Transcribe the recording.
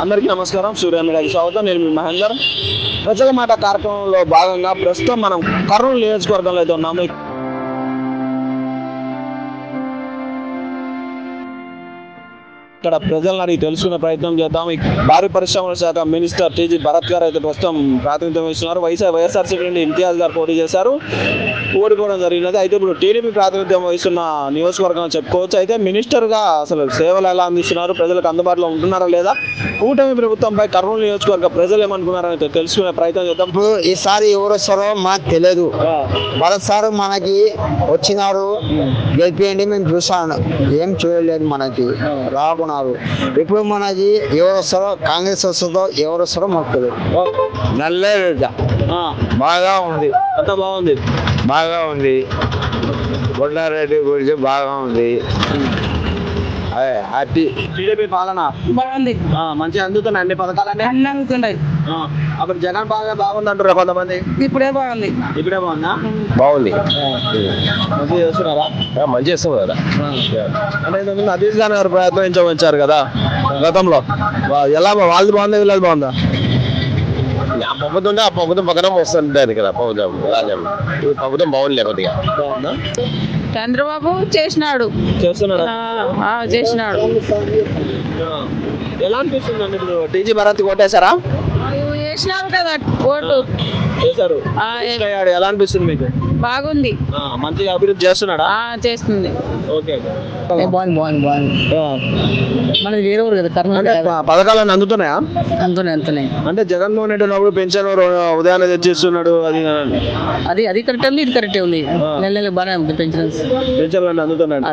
అందరికీ నమస్కారం. సూర్యాన్నికి స్వాగతం. నేను మీ మహేందర్. ప్రజల మాట కార్యక్రమంలో భాగంగా ప్రస్తుతం మనం కర్నూలు నియోజకవర్గంలో అయితే ఉన్నాము. ఇక్కడ ప్రజలను అడిగి తెలుసుకునే ప్రయత్నం చేద్దాం. భారీ పరిశ్రమల శాఖ మినిస్టర్ టీజీ భరత్ గారు అయితే ప్రస్తుతం ప్రాతినిధ్యం వహిస్తున్నారు. వైఎస్ఆర్సీపీ నుండి ఇంతియాజ్ గారు పోటీ చేశారు, ఓడిపోవడం జరిగినది. అయితే ఇప్పుడు టీడీపీ ప్రాతినిధ్యం వహిస్తున్న నియోజకవర్గం చెప్పుకోవచ్చు. అయితే మినిస్టర్గా అసలు సేవలు ఎలా అందిస్తున్నారు, ప్రజలకు అందుబాటులో ఉంటున్నారా లేదా, కూటమి ప్రభుత్వంపై కర్నూలు నియోజకవర్గ ప్రజలు ఏమనుకున్నారని తెలుసుకునే ప్రయత్నం చేద్దాం. ఇప్పుడు ఈసారి ఎవరు వస్తారో మాకు తెలియదు. భరత్ సార్ మనకి వచ్చినారు, గెలిపియండి మేము చూసాను, ఏం చూడలేదు, మనకి రాకున్నారు. ఇప్పుడు మనకి ఎవరు వస్తారో, కాంగ్రెస్ వస్తుందో ఎవరు వస్తారో మాకు తెలియదు. నల్లేరుడ బాగా ఉంది, అంత బాగుంది, బాగా ఉంది. కొండారెడ్డి గురించి బాగా ఉంది. హ్యాపీ. టీడీపీ పాలన బాగుంది, మంచిగా అందుతున్నాయి అన్ని పథకాలన్నీ అన్ని అందుతున్నాయి. అప్పుడు జగన్ బాగుంది అంటారు కొంతమంది. ఇప్పుడే బాగుంది. ఇప్పుడే బాగుందా? బాగుంది, మంచిగా చేస్తున్నారా? మంచి చేస్తాం కదా. అంటే ఇంతకుముందు అతీష్ ఖాన్ గారు ప్రయత్నించవచ్చారు కదా గతంలో. ఎలా వాళ్ళది బాగుందా, వీళ్ళది బాగుందా? ఆ ప్రభుత్వం ఆ ప్రభుత్వం పక్కన వస్తుంది కదా. ప్రభుత్వం బాగుంది కొద్దిగా. బాగుందా? చంద్రబాబు చేసినాడు, చేస్తున్నాడా? చేసినాడు. ఎలా అనిపిస్తుంది అండి ఇప్పుడు టీజీ భరత్ కొట్టేశారా? చేసినారు కదా ఓటు. చేశారు. ఎలా అనిపిస్తుంది మీకు? బాగుంది, మంచిగా అభివృద్ధి చేస్తున్నాడా? చేస్తుంది. ఓకే. బాగుంది. మనది వేరే ఊరు కదా అంటే పథకాలన్నీ అందుతున్నాయా? అంతున్నాయి. అంటే జగన్మోహన్ రెడ్డి ఉన్నప్పుడు పెన్షన్ ఉదయాన్నే తెచ్చిస్తున్నాడు, అది అది కరెక్ట్ ఉంది, ఇది కరెక్టే ఉంది. నెల బాగానే ఉంది పెన్షన్స్. పెన్షన్లు అందుతున్నాడు.